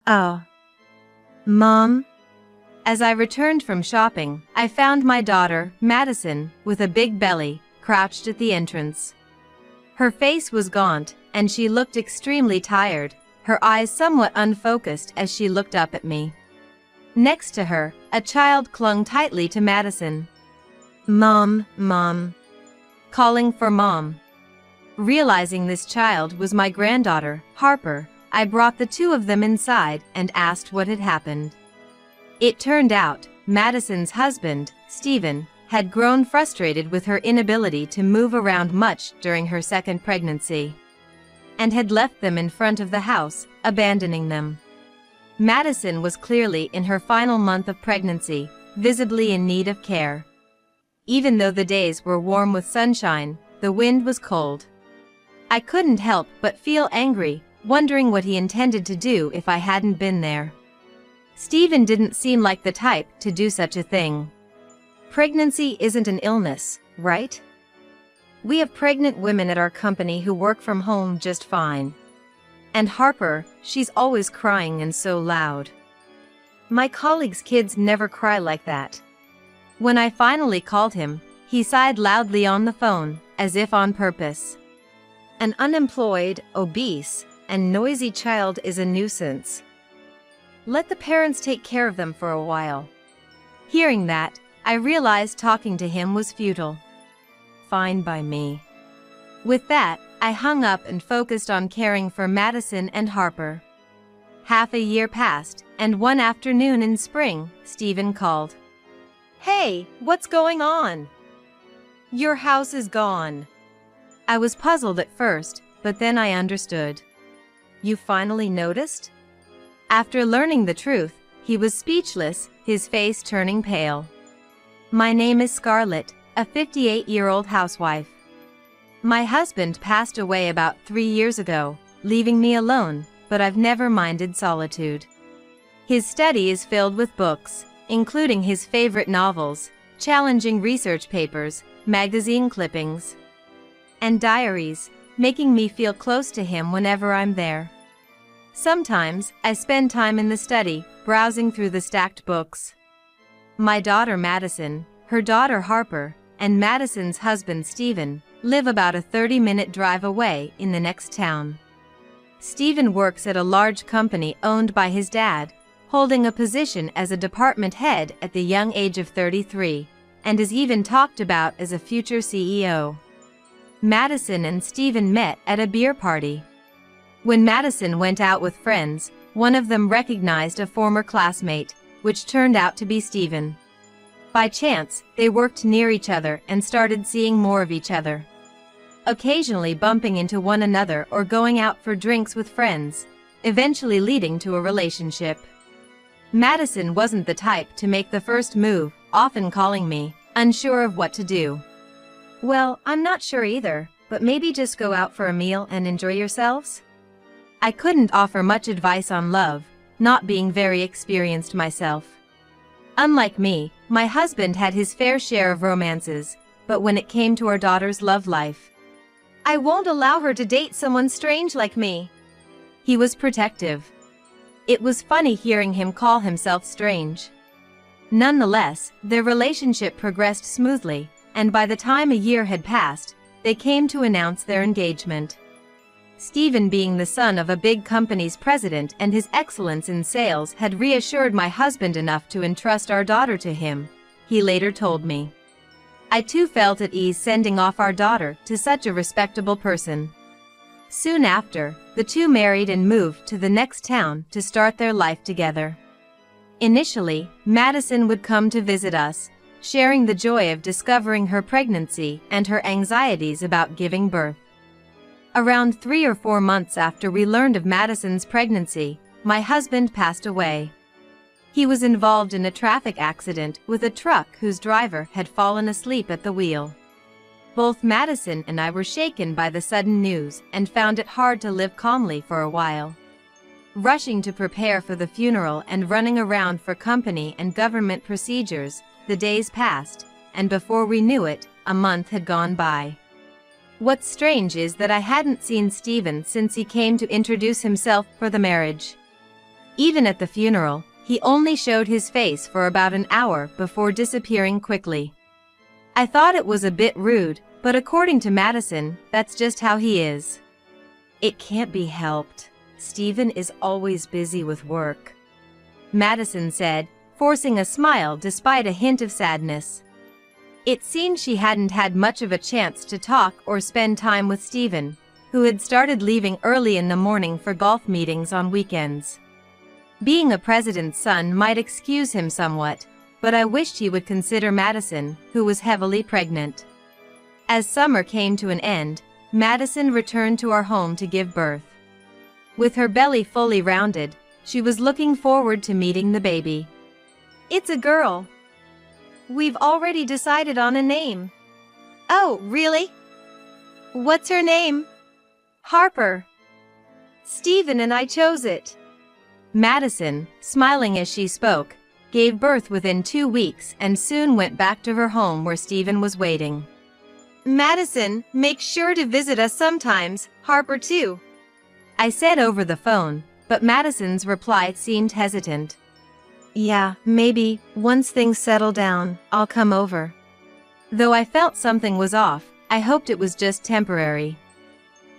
Oh, Mom? As I returned from shopping, I found my daughter, Madison, with a big belly, crouched at the entrance. Her face was gaunt, and she looked extremely tired, her eyes somewhat unfocused as she looked up at me. Next to her, a child clung tightly to Madison. Mom, Mom. Calling for Mom. Realizing this child was my granddaughter, Harper, I brought the two of them inside and asked what had happened. It turned out, Madison's husband, Stephen, had grown frustrated with her inability to move around much during her second pregnancy, and had left them in front of the house, abandoning them. Madison was clearly in her final month of pregnancy, visibly in need of care. Even though the days were warm with sunshine, the wind was cold. I couldn't help but feel angry, wondering what he intended to do if I hadn't been there. Stephen didn't seem like the type to do such a thing. Pregnancy isn't an illness, right? We have pregnant women at our company who work from home just fine. And Harper, she's always crying and so loud. My colleagues' kids never cry like that. When I finally called him, he sighed loudly on the phone, as if on purpose. An unemployed, obese, and noisy child is a nuisance. Let the parents take care of them for a while. Hearing that, I realized talking to him was futile. Fine by me. With that, I hung up and focused on caring for Madison and Harper. Half a year passed, and one afternoon in spring, Stephen called. Hey, what's going on? Your house is gone. I was puzzled at first, but then I understood. You finally noticed? After learning the truth, he was speechless, his face turning pale. My name is Scarlett, a 58-year-old housewife. My husband passed away about 3 years ago, leaving me alone, but I've never minded solitude. His study is filled with books, including his favorite novels, challenging research papers, magazine clippings, and diaries, making me feel close to him whenever I'm there. Sometimes, I spend time in the study, browsing through the stacked books. My daughter Madison, her daughter Harper, and Madison's husband Stephen, live about a 30-minute drive away in the next town. Stephen works at a large company owned by his dad, holding a position as a department head at the young age of 33, and is even talked about as a future CEO. Madison and Stephen met at a beer party. When Madison went out with friends, one of them recognized a former classmate, which turned out to be Stephen. By chance, they worked near each other and started seeing more of each other, occasionally bumping into one another or going out for drinks with friends, eventually leading to a relationship. Madison wasn't the type to make the first move, often calling me, unsure of what to do. Well, I'm not sure either, but maybe just go out for a meal and enjoy yourselves? I couldn't offer much advice on love, not being very experienced myself. Unlike me, my husband had his fair share of romances, but when it came to our daughter's love life, I won't allow her to date someone strange like me. He was protective. It was funny hearing him call himself strange. Nonetheless, their relationship progressed smoothly, and by the time a year had passed, they came to announce their engagement. Stephen, being the son of a big company's president and his excellence in sales, had reassured my husband enough to entrust our daughter to him, he later told me. I too felt at ease sending off our daughter to such a respectable person. Soon after, the two married and moved to the next town to start their life together. Initially, Madison would come to visit us, sharing the joy of discovering her pregnancy and her anxieties about giving birth. Around 3 or 4 months after we learned of Madison's pregnancy, my husband passed away. He was involved in a traffic accident with a truck whose driver had fallen asleep at the wheel. Both Madison and I were shaken by the sudden news and found it hard to live calmly for a while. Rushing to prepare for the funeral and running around for company and government procedures, the days passed, and before we knew it, a month had gone by. What's strange is that I hadn't seen Stephen since he came to introduce himself for the marriage. Even at the funeral, he only showed his face for about an hour before disappearing quickly. I thought it was a bit rude, but according to Madison, that's just how he is. It can't be helped. Stephen is always busy with work, Madison said, forcing a smile despite a hint of sadness. It seemed she hadn't had much of a chance to talk or spend time with Stephen, who had started leaving early in the morning for golf meetings on weekends. Being a president's son might excuse him somewhat, but I wished he would consider Madison, who was heavily pregnant. As summer came to an end, Madison returned to our home to give birth. With her belly fully rounded, she was looking forward to meeting the baby. It's a girl. We've already decided on a name. Oh, really? What's her name? Harper. Stephen and I chose it. Madison, smiling as she spoke, gave birth within 2 weeks and soon went back to her home where Stephen was waiting. Madison, make sure to visit us sometimes, Harper too, I said over the phone, but Madison's reply seemed hesitant. Yeah, maybe, once things settle down, I'll come over. Though I felt something was off, I hoped it was just temporary.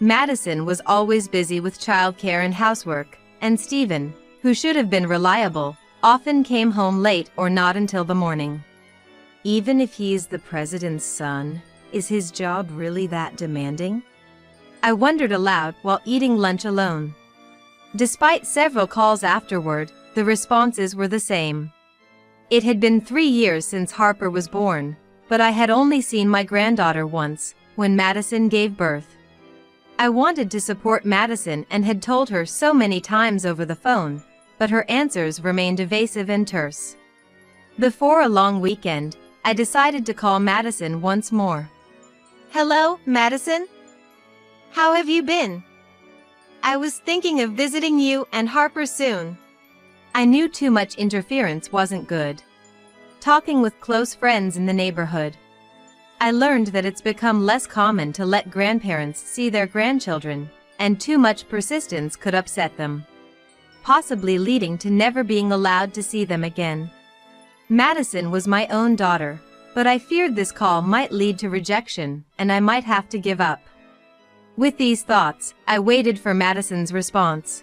Madison was always busy with childcare and housework, and Stephen, who should have been reliable, often came home late or not until the morning. Even if he's the president's son, is his job really that demanding? I wondered aloud while eating lunch alone. Despite several calls afterward, the responses were the same. It had been 3 years since Harper was born, but I had only seen my granddaughter once, when Madison gave birth. I wanted to support Madison and had told her so many times over the phone, but her answers remained evasive and terse. Before a long weekend, I decided to call Madison once more. Hello, Madison? How have you been? I was thinking of visiting you and Harper soon. I knew too much interference wasn't good. Talking with close friends in the neighborhood, I learned that it's become less common to let grandparents see their grandchildren, and too much persistence could upset them, possibly leading to never being allowed to see them again. Madison was my own daughter, but I feared this call might lead to rejection, and I might have to give up. With these thoughts, I waited for Madison's response.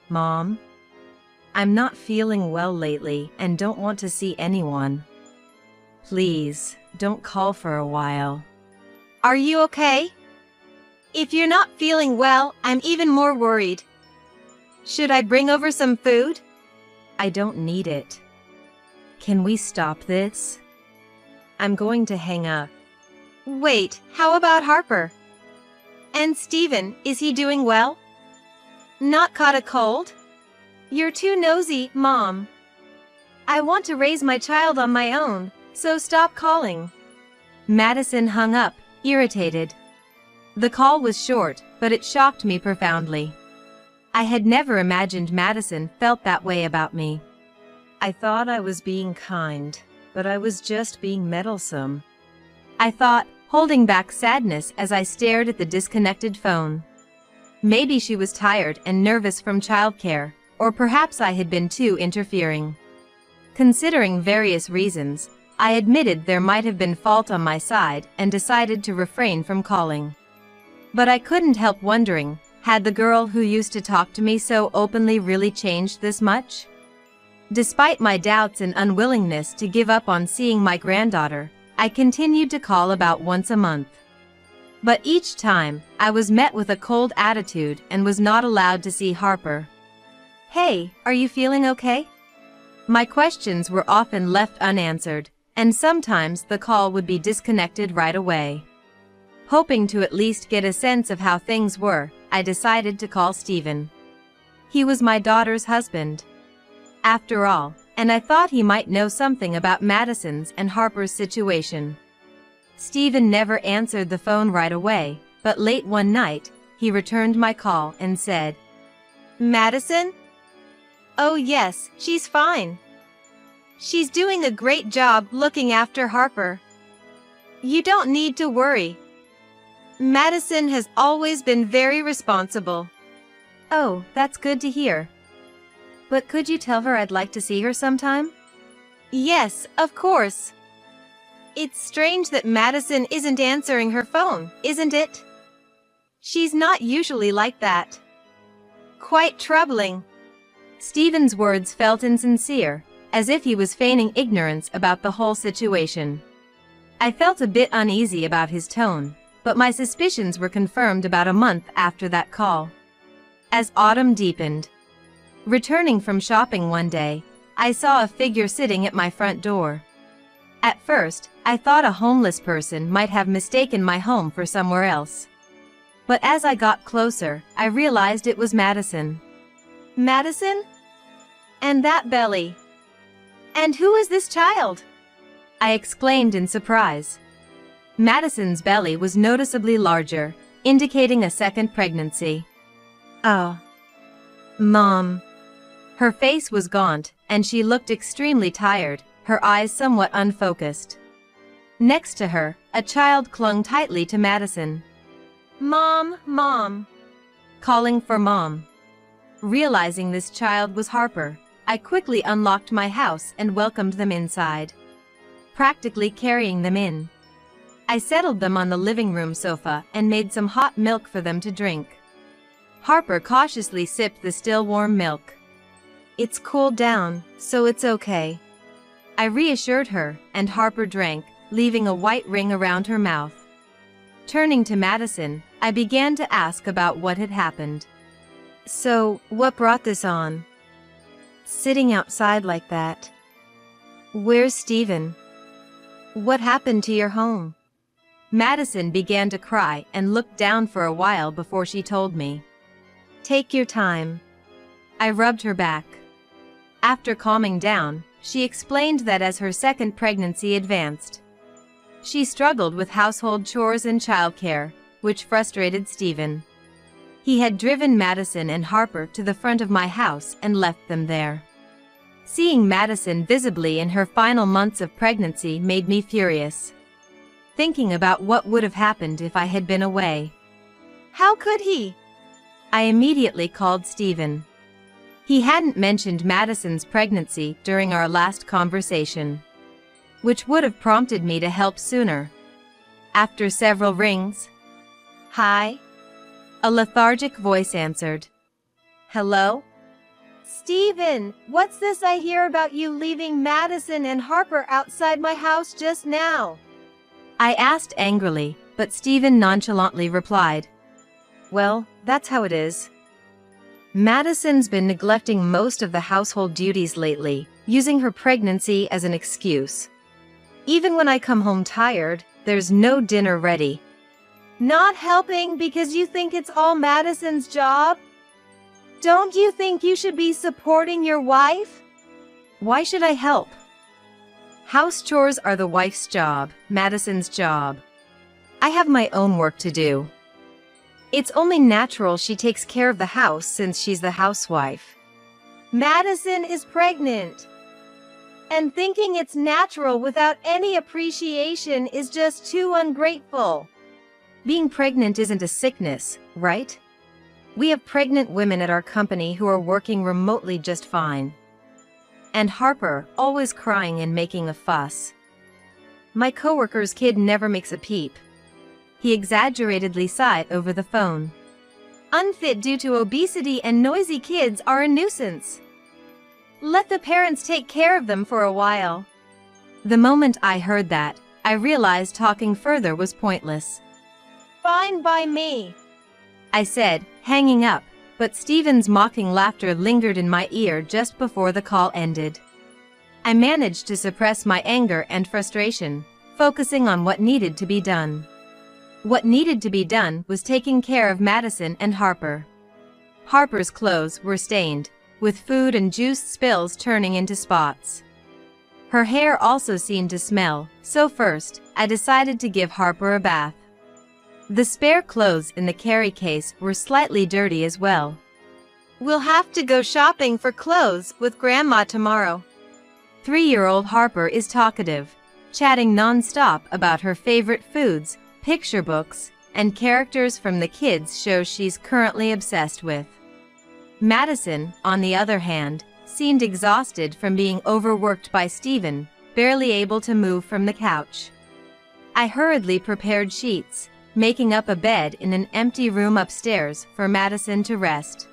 Mom? I'm not feeling well lately and don't want to see anyone. Please, don't call for a while. Are you okay? If you're not feeling well, I'm even more worried. Should I bring over some food? I don't need it. Can we stop this? I'm going to hang up. Wait, how about Harper? And Stephen, is he doing well? Not caught a cold? You're too nosy, Mom. I want to raise my child on my own, so stop calling. Madison hung up, irritated. The call was short, but it shocked me profoundly. I had never imagined Madison felt that way about me. I thought I was being kind, but I was just being meddlesome, I thought, holding back sadness as I stared at the disconnected phone. Maybe she was tired and nervous from childcare, or perhaps I had been too interfering. Considering various reasons, I admitted there might have been fault on my side and decided to refrain from calling. But I couldn't help wondering, had the girl who used to talk to me so openly really changed this much? Despite my doubts and unwillingness to give up on seeing my granddaughter, I continued to call about once a month. But each time, I was met with a cold attitude and was not allowed to see Harper. Hey, are you feeling okay? My questions were often left unanswered, and sometimes the call would be disconnected right away. Hoping to at least get a sense of how things were, I decided to call Stephen. He was my daughter's husband, after all, and I thought he might know something about Madison's and Harper's situation. Stephen never answered the phone right away, but late one night, he returned my call and said, Madison? Oh yes, she's fine. She's doing a great job looking after Harper. You don't need to worry. Madison has always been very responsible. Oh, that's good to hear. But could you tell her I'd like to see her sometime? Yes, of course. It's strange that Madison isn't answering her phone, isn't it? She's not usually like that. Quite troubling. Stephen's words felt insincere, as if he was feigning ignorance about the whole situation. I felt a bit uneasy about his tone, but my suspicions were confirmed about a month after that call. As autumn deepened, returning from shopping one day, I saw a figure sitting at my front door. At first, I thought a homeless person might have mistaken my home for somewhere else. But as I got closer, I realized it was Madison. Madison? And that belly. And who is this child? I exclaimed in surprise. Madison's belly was noticeably larger, indicating a second pregnancy. Oh. Mom. Her face was gaunt, and she looked extremely tired, her eyes somewhat unfocused. Next to her, a child clung tightly to Madison. Mom, Mom. Calling for Mom. Realizing this child was Harper, I quickly unlocked my house and welcomed them inside, practically carrying them in. I settled them on the living room sofa and made some hot milk for them to drink. Harper cautiously sipped the still warm milk. It's cooled down, so it's okay. I reassured her, and Harper drank, leaving a white ring around her mouth. Turning to Madison, I began to ask about what had happened. So, what brought this on? Sitting outside like that. Where's Stephen? What happened to your home? Madison began to cry and looked down for a while before she told me. Take your time. I rubbed her back. After calming down, she explained that as her second pregnancy advanced, she struggled with household chores and childcare, which frustrated Stephen. He had driven Madison and Harper to the front of my house and left them there. Seeing Madison visibly in her final months of pregnancy made me furious, thinking about what would have happened if I had been away. How could he? I immediately called Stephen. He hadn't mentioned Madison's pregnancy during our last conversation, which would have prompted me to help sooner. After several rings, "Hi?" a lethargic voice answered. "Hello? Stephen, what's this I hear about you leaving Madison and Harper outside my house just now?" I asked angrily, but Stephen nonchalantly replied, "Well, that's how it is. Madison's been neglecting most of the household duties lately, using her pregnancy as an excuse. Even when I come home tired, there's no dinner ready." Not helping because you think it's all Madison's job? Don't you think you should be supporting your wife? Why should I help? House chores are the wife's job, Madison's job. I have my own work to do. It's only natural she takes care of the house since she's the housewife. Madison is pregnant. And thinking it's natural without any appreciation is just too ungrateful. Being pregnant isn't a sickness, right? We have pregnant women at our company who are working remotely just fine. And Harper, always crying and making a fuss. My coworker's kid never makes a peep. He exaggeratedly sighed over the phone. Unfit due to obesity and noisy kids are a nuisance. Let the parents take care of them for a while. The moment I heard that, I realized talking further was pointless. Fine by me, I said, hanging up, but Stephen's mocking laughter lingered in my ear just before the call ended. I managed to suppress my anger and frustration, focusing on what needed to be done. What needed to be done was taking care of Madison and Harper. Harper's clothes were stained, with food and juice spills turning into spots. Her hair also seemed to smell, so first, I decided to give Harper a bath. The spare clothes in the carry case were slightly dirty as well. We'll have to go shopping for clothes with Grandma tomorrow. 3-year-old Harper is talkative, chatting non-stop about her favorite foods, picture books, and characters from the kids' shows she's currently obsessed with. Madison, on the other hand, seemed exhausted from being overworked by Stephen, barely able to move from the couch. I hurriedly prepared sheets, making up a bed in an empty room upstairs for Madison to rest.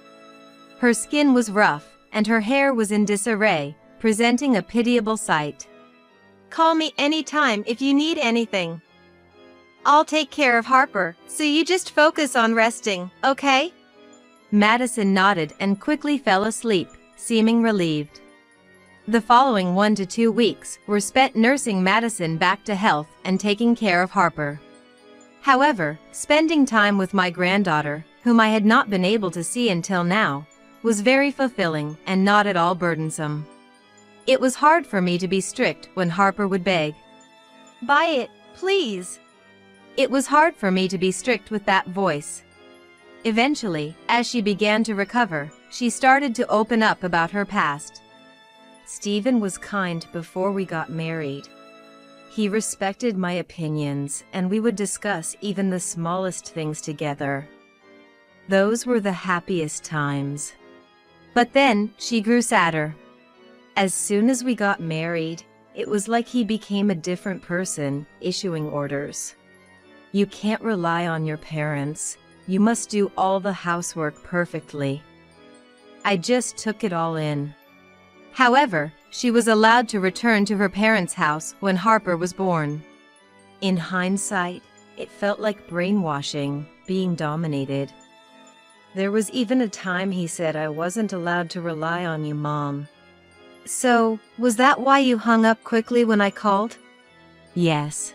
Her skin was rough, and her hair was in disarray, presenting a pitiable sight. "Call me anytime if you need anything. I'll take care of Harper, so you just focus on resting, okay?" Madison nodded and quickly fell asleep, seeming relieved. The following 1 to 2 weeks were spent nursing Madison back to health and taking care of Harper. However, spending time with my granddaughter, whom I had not been able to see until now, was very fulfilling and not at all burdensome. It was hard for me to be strict when Harper would beg, "Buy it, please." It was hard for me to be strict with that voice. Eventually, as she began to recover, she started to open up about her past. "Stephen was kind before we got married. He respected my opinions, and we would discuss even the smallest things together. Those were the happiest times." But then, she grew sadder. "As soon as we got married, it was like he became a different person, issuing orders. You can't rely on your parents. You must do all the housework perfectly." I just took it all in. However, she was allowed to return to her parents' house when Harper was born. In hindsight, it felt like brainwashing, being dominated. There was even a time he said I wasn't allowed to rely on you, Mom. "So, was that why you hung up quickly when I called?" "Yes.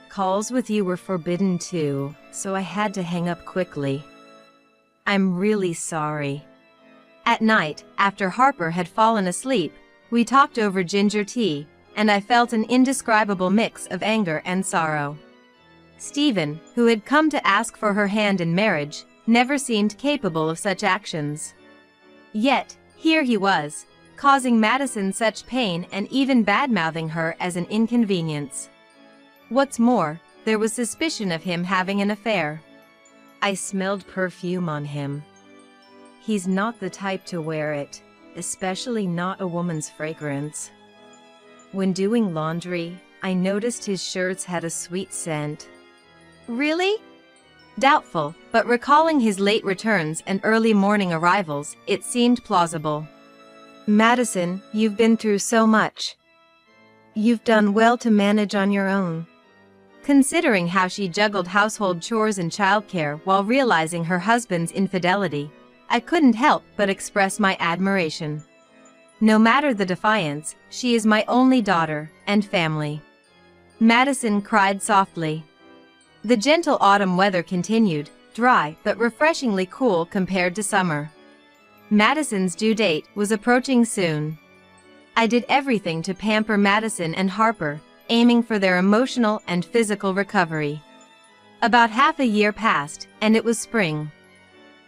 Calls with you were forbidden too, so I had to hang up quickly. I'm really sorry." At night, after Harper had fallen asleep, we talked over ginger tea, and I felt an indescribable mix of anger and sorrow. Stephen, who had come to ask for her hand in marriage, never seemed capable of such actions. Yet, here he was, causing Madison such pain and even bad-mouthing her as an inconvenience. What's more, there was suspicion of him having an affair. I smelled perfume on him. He's not the type to wear it, especially not a woman's fragrance. When doing laundry, I noticed his shirts had a sweet scent. Really? Doubtful, but recalling his late returns and early morning arrivals, it seemed plausible. "Madison, you've been through so much. You've done well to manage on your own." Considering how she juggled household chores and childcare while realizing her husband's infidelity, I couldn't help but express my admiration. No matter the defiance, she is my only daughter and family. Madison cried softly. The gentle autumn weather continued, dry but refreshingly cool compared to summer. Madison's due date was approaching soon. I did everything to pamper Madison and Harper, aiming for their emotional and physical recovery. About half a year passed, and it was spring.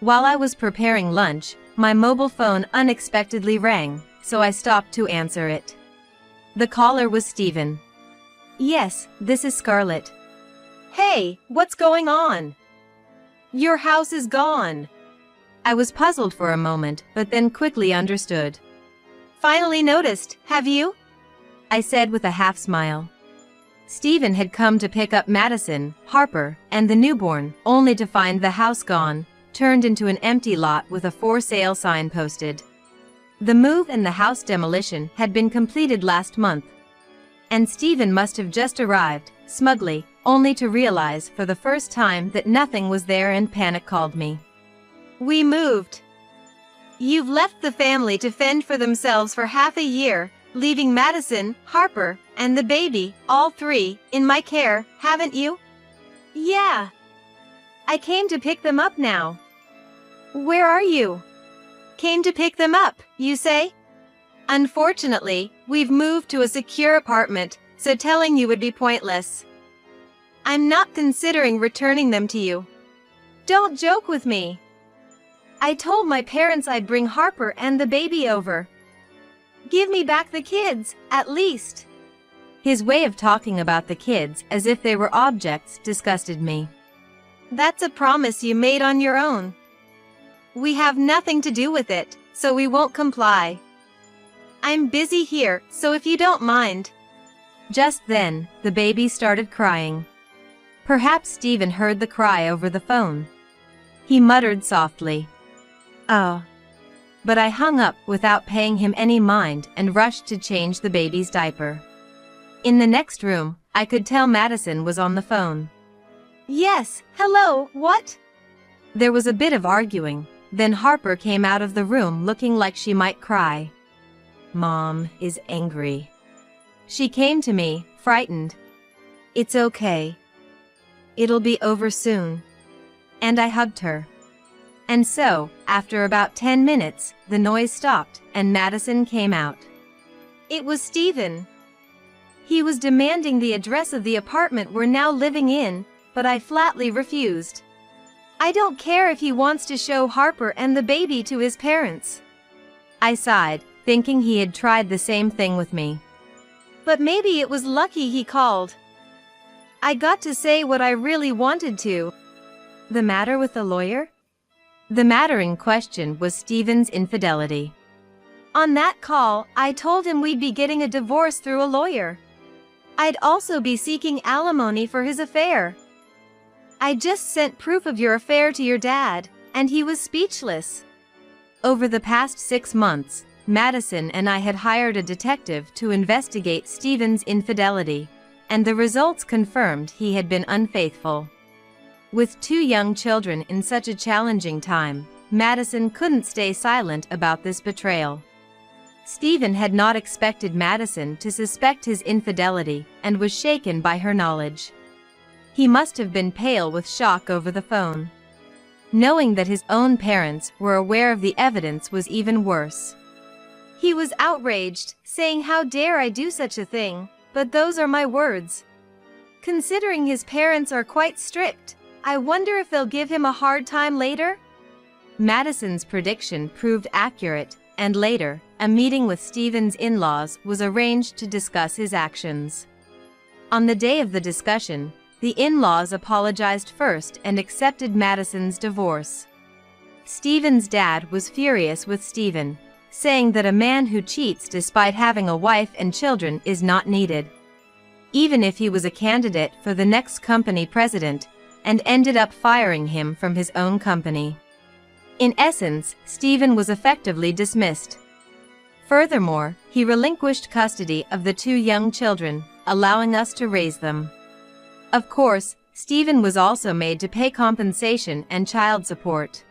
While I was preparing lunch, my mobile phone unexpectedly rang, so I stopped to answer it. The caller was Stephen. "Yes, this is Scarlett." "Hey, what's going on? Your house is gone." I was puzzled for a moment, but then quickly understood. "Finally noticed, have you?" I said with a half smile. Stephen had come to pick up Madison, Harper, and the newborn, only to find the house gone, turned into an empty lot with a for sale sign posted. The move and the house demolition had been completed last month. And Stephen must have just arrived, smugly, only to realize for the first time that nothing was there, and panic called me. "We moved. You've left the family to fend for themselves for half a year, leaving Madison, Harper, and the baby, all three, in my care, haven't you?" "Yeah. I came to pick them up now." "Where are you?" "Came to pick them up, you say?" "Unfortunately, we've moved to a secure apartment, so telling you would be pointless. I'm not considering returning them to you." "Don't joke with me. I told my parents I'd bring Harper and the baby over. Give me back the kids, at least." His way of talking about the kids as if they were objects disgusted me. "That's a promise you made on your own. We have nothing to do with it, so we won't comply." I'm busy here, so if you don't mind. Just then, the baby started crying. Perhaps Stephen heard the cry over the phone. He muttered softly, "Oh." But I hung up without paying him any mind and rushed to change the baby's diaper. In the next room, I could tell Madison was on the phone. "Yes, hello, what?" There was a bit of arguing, then Harper came out of the room looking like she might cry. "Mom is angry." She came to me, frightened. "It's okay. It'll be over soon." And I hugged her. And so, after about 10 minutes, the noise stopped and Madison came out. It was Stephen. He was demanding the address of the apartment we're now living in, but I flatly refused. I don't care if he wants to show Harper and the baby to his parents. I sighed, thinking he had tried the same thing with me. But maybe it was lucky he called. I got to say what I really wanted to. The matter with the lawyer? The matter in question was Stephen's infidelity. On that call, I told him we'd be getting a divorce through a lawyer. I'd also be seeking alimony for his affair. I just sent proof of your affair to your dad, and he was speechless. Over the past 6 months, Madison and I had hired a detective to investigate Stephen's infidelity, and the results confirmed he had been unfaithful. With 2 young children in such a challenging time, Madison couldn't stay silent about this betrayal. Stephen had not expected Madison to suspect his infidelity and was shaken by her knowledge. He must have been pale with shock over the phone. Knowing that his own parents were aware of the evidence was even worse. He was outraged, saying, "How dare I do such a thing, but those are my words." Considering his parents are quite strict, I wonder if they'll give him a hard time later? Madison's prediction proved accurate, and later, a meeting with Stephen's in-laws was arranged to discuss his actions. On the day of the discussion, the in-laws apologized first and accepted Madison's divorce. Stephen's dad was furious with Stephen, saying that a man who cheats despite having a wife and children is not needed. Even if he was a candidate for the next company president, and ended up firing him from his own company. In essence, Stephen was effectively dismissed. Furthermore, he relinquished custody of the 2 young children, allowing us to raise them. Of course, Stephen was also made to pay compensation and child support.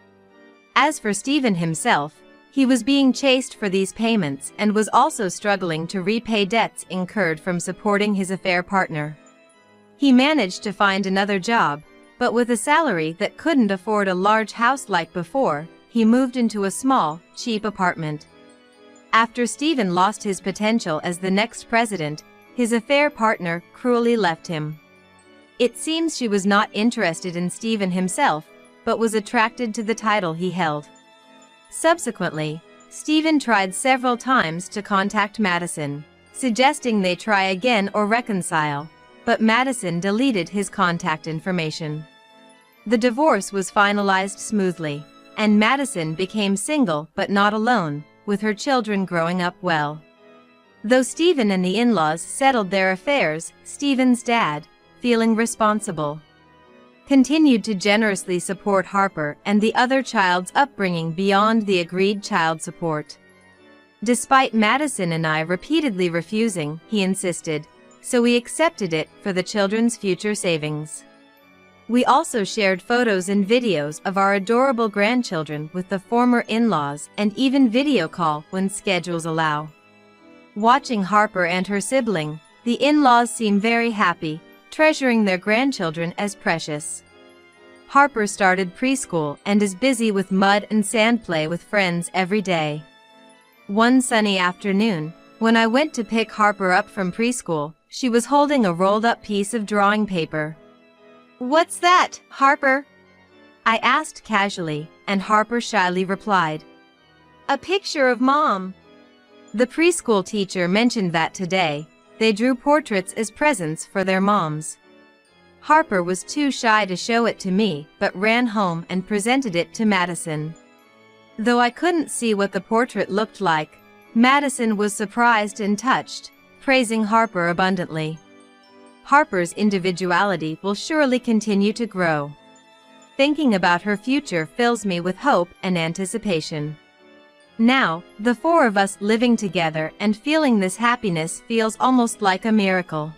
As for Stephen himself, he was being chased for these payments and was also struggling to repay debts incurred from supporting his affair partner. He managed to find another job, but with a salary that couldn't afford a large house like before, he moved into a small, cheap apartment. After Stephen lost his potential as the next president, his affair partner cruelly left him. It seems she was not interested in Stephen himself, but was attracted to the title he held. Subsequently, Stephen tried several times to contact Madison, suggesting they try again or reconcile, but Madison deleted his contact information. The divorce was finalized smoothly, and Madison became single but not alone, with her children growing up well. Though Stephen and the in-laws settled their affairs, Stephen's dad, feeling responsible, continued to generously support Harper and the other child's upbringing beyond the agreed child support. Despite Madison and I repeatedly refusing, he insisted, so we accepted it for the children's future savings. We also shared photos and videos of our adorable grandchildren with the former in-laws and even video call when schedules allow. Watching Harper and her sibling, the in-laws seem very happy, treasuring their grandchildren as precious. Harper started preschool and is busy with mud and sand play with friends every day. One sunny afternoon, when I went to pick Harper up from preschool, she was holding a rolled-up piece of drawing paper. "What's that, Harper?" I asked casually, and Harper shyly replied, "A picture of Mom." The preschool teacher mentioned that today, they drew portraits as presents for their moms. Harper was too shy to show it to me, but ran home and presented it to Madison. Though I couldn't see what the portrait looked like, Madison was surprised and touched, praising Harper abundantly. Harper's individuality will surely continue to grow. Thinking about her future fills me with hope and anticipation. Now, the four of us living together and feeling this happiness feels almost like a miracle.